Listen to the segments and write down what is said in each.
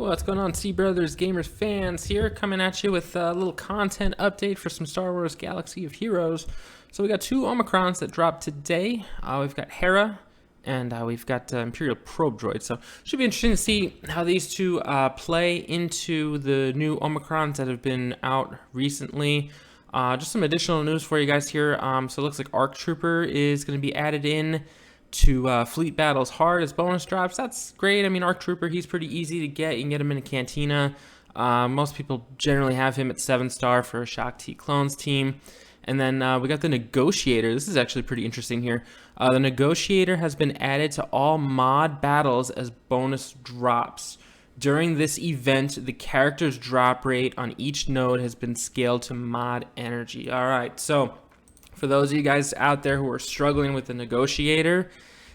What's going on, C Brothers Gamers fans here, coming at you with a little content update for some Star Wars Galaxy of Heroes. So we got two Omicrons that dropped today. We've got Hera and we've got Imperial Probe Droid. So should be interesting to see how these two play into the new Omicrons that have been out recently. Just some additional news for you guys here. So it looks like ARC Trooper is going to be added in to Fleet Battles Hard as bonus drops. That's great. I mean, ARC Trooper, he's pretty easy to get. You can get him in a Cantina. Most people generally have him at 7-star for a Shock T Clones team. And then we got the Negotiator. This is actually pretty interesting here. The Negotiator has been added to all mod battles as bonus drops. During this event, the character's drop rate on each node has been scaled to mod energy. All right, so for those of you guys out there who are struggling with the Negotiator,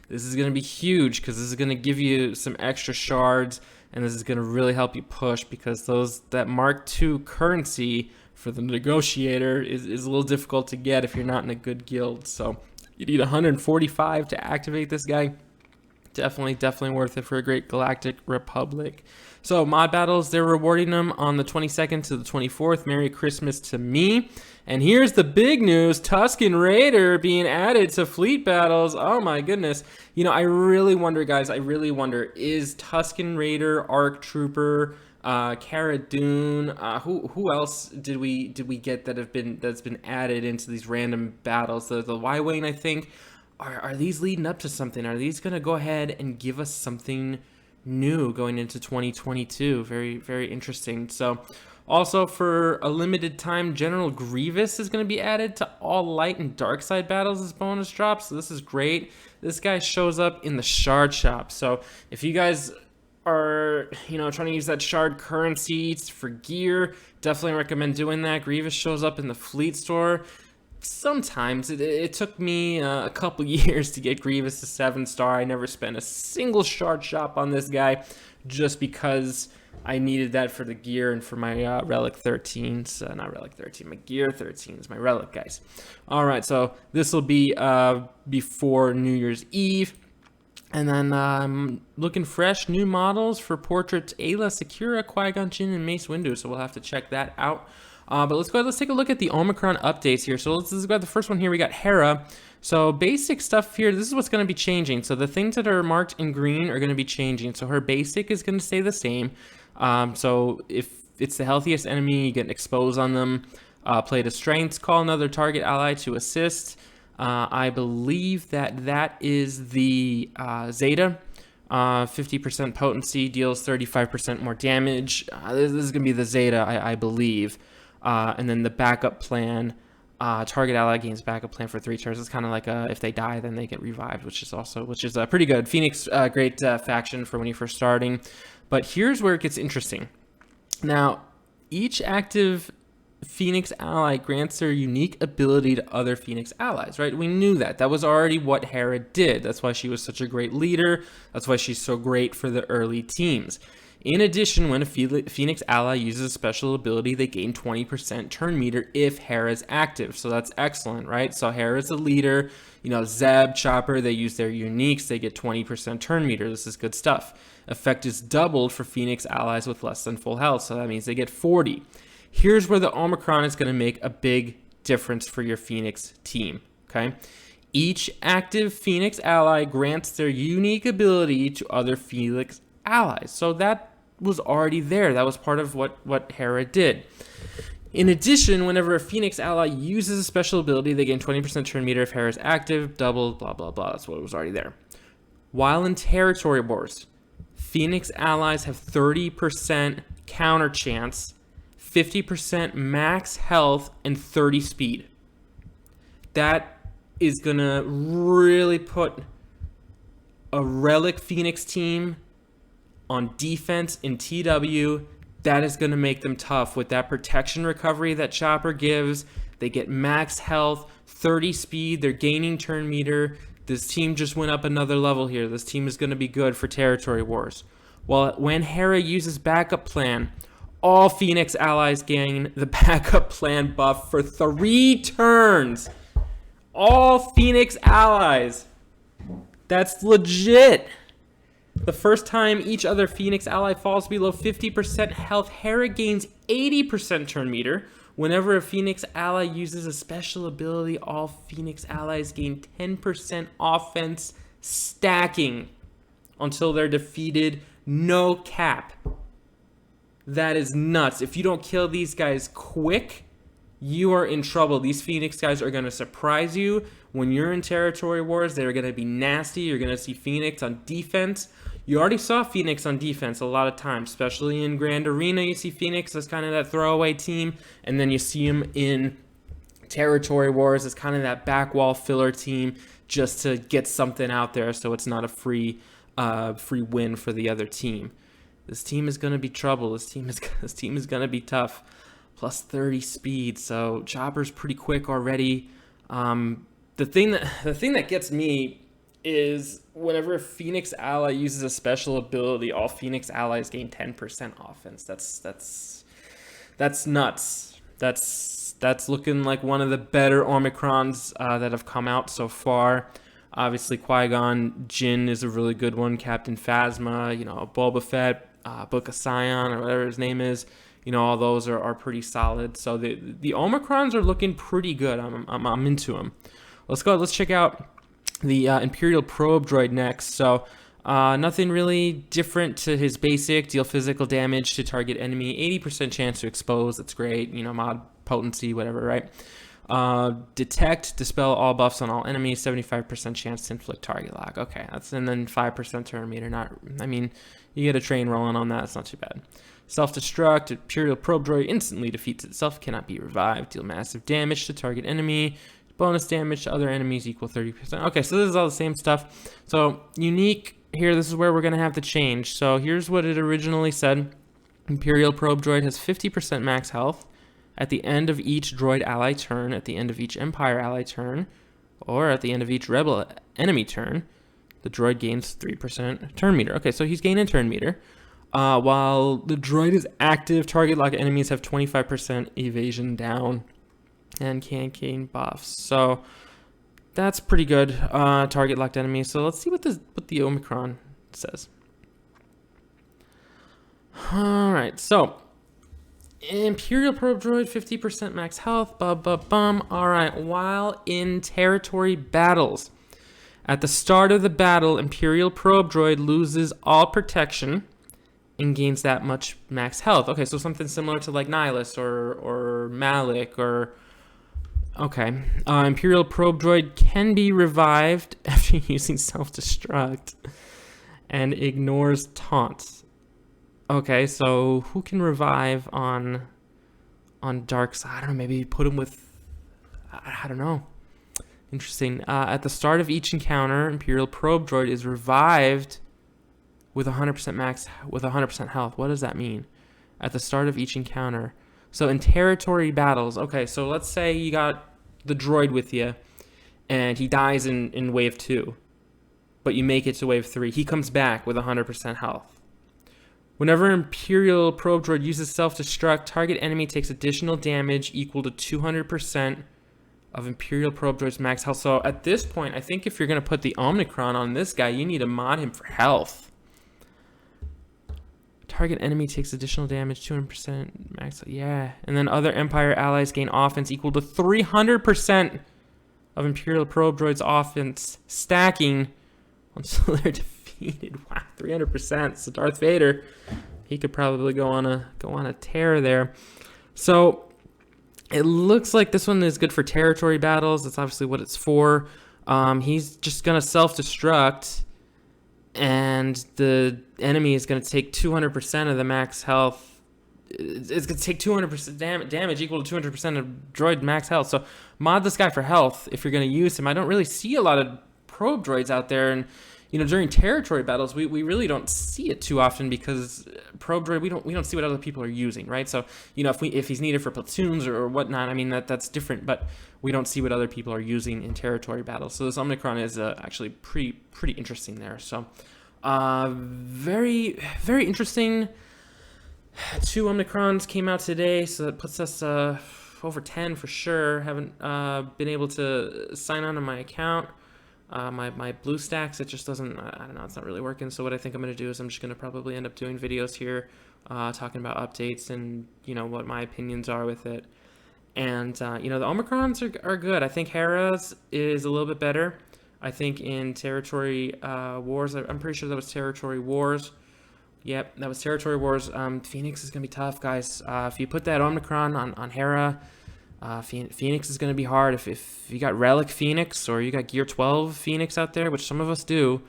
this is going to be huge because this is going to give you some extra shards, and this is going to really help you push because that Mark II currency for the Negotiator is a little difficult to get if you're not in a good guild. So you need 145 to activate this guy. Definitely worth it for a great Galactic Republic. So mod battles, they're rewarding them on the 22nd to the 24th. Merry Christmas to me. And here's the big news: Tusken Raider being added to fleet battles. Oh my goodness. You know, I really wonder, guys, is Tusken Raider, ARC Trooper, Cara Dune, who else did we get that's been added into these random battles? The Y-Wing, I think. Are these leading up to something? Are these going to go ahead and give us something new going into 2022? Very, very interesting. So also for a limited time, General Grievous is going to be added to all light and dark side battles as bonus drops. So this is great. This guy shows up in the shard shop. So if you guys are, trying to use that shard currency for gear, definitely recommend doing that. Grievous shows up in the fleet store. Sometimes it took me a couple years to get Grievous to 7-star. I never spent a single shard shop on this guy just because I needed that for the gear and for my Relic 13s. Not Relic 13, my Gear 13s, my Relic guys. All right, so this will be before New Year's Eve. And then I'm looking fresh new models for portraits Ayla, Secura, Qui-Gon Jinn, and Mace Windu. So we'll have to check that out. But let's take a look at the Omicron updates here. So let's grab the first one here. We got Hera. So basic stuff here, this is what's going to be changing. So the things that are marked in green are going to be changing. So her basic is going to stay the same. So if it's the healthiest enemy, you get exposed on them. Play to strengths, call another target ally to assist. I believe that is the Zeta. 50% potency, deals 35% more damage. This is going to be the Zeta, I believe. And then the backup plan, target ally gains backup plan for 3 turns. It's kind of like if they die, then they get revived, which is pretty good. Phoenix, great faction for when you're first starting. But here's where it gets interesting. Now, each active Phoenix ally grants their unique ability to other Phoenix allies, right? We knew that. That was already what Hera did. That's why she was such a great leader. That's why she's so great for the early teams. In addition, when a Phoenix ally uses a special ability, they gain 20% turn meter if Hera's active. So that's excellent, right? So Hera's a leader. Zeb, Chopper, they use their uniques. They get 20% turn meter. This is good stuff. Effect is doubled for Phoenix allies with less than full health. So that means they get 40. Here's where the Omicron is going to make a big difference for your Phoenix team, okay? Each active Phoenix ally grants their unique ability to other Phoenix allies. So that was already there. That was part of what Hera did. In addition, whenever a Phoenix ally uses a special ability, they gain 20% turn meter if Hera is active, double, blah, blah, blah. That's what was already there. While in territory wars, Phoenix allies have 30% counter chance, 50% max health, and 30 speed. That is going to really put a Relic Phoenix team on defense in TW. That is going to make them tough with that protection recovery that Chopper gives. They get max health, 30 speed, they're gaining turn meter. This team just went up another level here. This team is going to be good for territory wars. Well, when Hera uses backup plan, all Phoenix allies gain the backup plan buff for 3 turns. All Phoenix allies. That's legit. The first time each other Phoenix ally falls below 50% health, Hera gains 80% turn meter. Whenever a Phoenix ally uses a special ability, all Phoenix allies gain 10% offense stacking until they're defeated. No cap. That is nuts. If you don't kill these guys quick, you are in trouble. These Phoenix guys are going to surprise you. When you're in territory wars, they're going to be nasty. You're going to see Phoenix on defense. You already saw Phoenix on defense a lot of times, especially in Grand Arena. You see Phoenix as kind of that throwaway team, and then you see him in territory wars as kind of that back wall filler team just to get something out there so it's not a free win for the other team. This team is going to be trouble. This team is going to be tough. Plus 30 speed, so Chopper's pretty quick already. The thing that gets me is whenever a Phoenix ally uses a special ability, all Phoenix allies gain 10% offense. That's nuts. That's looking like one of the better Omicrons that have come out so far. Obviously, Qui-Gon Jinn is a really good one. Captain Phasma, Boba Fett, Book of Sion, or whatever his name is. All those are pretty solid. So the Omicrons are looking pretty good. I'm into them. Let's check out the Imperial Probe droid next. So nothing really different to his basic. Deal physical damage to target enemy. 80% chance to expose. That's great. Mod potency, whatever, right? Detect, dispel all buffs on all enemies. 75% chance to inflict target lock. Okay, and then 5% turn meter. You get a train rolling on that. It's not too bad. Self-destruct, Imperial Probe droid instantly defeats itself, cannot be revived. Deal massive damage to target enemy. Bonus damage to other enemies equal 30%. Okay, so this is all the same stuff. So unique here, this is where we're going to have to change. So here's what it originally said. Imperial Probe droid has 50% max health at the end of each droid ally turn, at the end of each Empire ally turn, or at the end of each Rebel enemy turn. The droid gains 3% turn meter. Okay, so he's gaining turn meter. While the droid is active, target lock enemies have 25% evasion down and can't gain buffs. So that's pretty good. Target locked enemies. So let's see what the Omicron says. All right, so Imperial Probe droid, 50% max health. Bum. All right, while in territory battles, at the start of the battle, Imperial Probe droid loses all protection and gains that much max health. Okay, so something similar to like Nihilus or Malik or... Okay. Imperial Probe droid can be revived after using self-destruct and ignores taunts. Okay, so who can revive on dark side? I don't know, maybe put him with... I don't know. Interesting. At the start of each encounter, Imperial Probe droid is revived with 100% max, with 100% health. What does that mean? At the start of each encounter. So in territory battles, okay, so let's say you got the droid with you, and he dies in wave 2, but you make it to wave 3. He comes back with 100% health. Whenever Imperial Probe droid uses self-destruct, target enemy takes additional damage equal to 200% of Imperial Probe droid's max health. So at this point, I think if you're going to put the Omicron on this guy, you need to mod him for health. Target enemy takes additional damage, 200% max. Yeah. And then other Empire allies gain offense equal to 300% of Imperial Probe droid's offense, stacking until they're defeated. Wow, 300%. So Darth Vader, he could probably go on a tear there. So it looks like this one is good for territory battles. That's obviously what it's for. He's just gonna self-destruct, and the enemy is going to take 200% of the max health. It's going to take 200% damage equal to 200% of droid max health. So mod this guy for health if you're going to use him. I don't really see a lot of probe droids out there, and during territory battles we really don't see it too often because probe droid we don't see what other people are using, right? So if he's needed for platoons or whatnot, that's different, but we don't see what other people are using in territory battles. So this Omicron is actually pretty interesting there. So very very interesting. 2 Omicrons came out today, so that puts us over 10 for sure. Haven't been able to sign on to my account. My BlueStacks, it just doesn't, I don't know, it's not really working. So what I think I'm going to do is I'm just going to probably end up doing videos here talking about updates and, what my opinions are with it. And, the Omicrons are good. I think Hera's is a little bit better. I think in Territory Wars, I'm pretty sure that was Territory Wars. Yep, that was Territory Wars. Phoenix is going to be tough, guys. If you put that Omicron on Hera, Phoenix is going to be hard. If you got Relic Phoenix or you got Gear 12 Phoenix out there, which some of us do,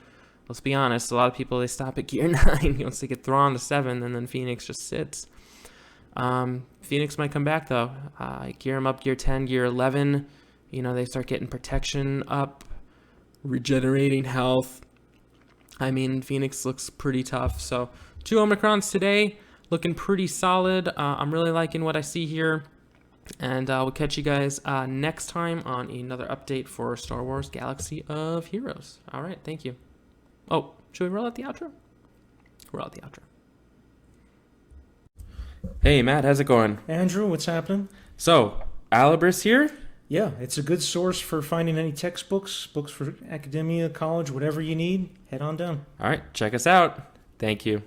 let's be honest, a lot of people, they stop at Gear 9 once they get thrown to 7, and then Phoenix just sits. Phoenix might come back, though. Gear them up, Gear 10, Gear 11. They start getting protection up, regenerating health. I mean, Phoenix looks pretty tough. So 2 Omicrons today, looking pretty solid. I'm really liking what I see here. And we'll catch you guys next time on another update for Star Wars Galaxy of Heroes. All right, thank you. Oh, should we roll out the outro? Roll out the outro. Hey, Matt, how's it going? Andrew, what's happening? So, Alibris here? Yeah, it's a good source for finding any textbooks, books for academia, college, whatever you need. Head on down. All right, check us out. Thank you.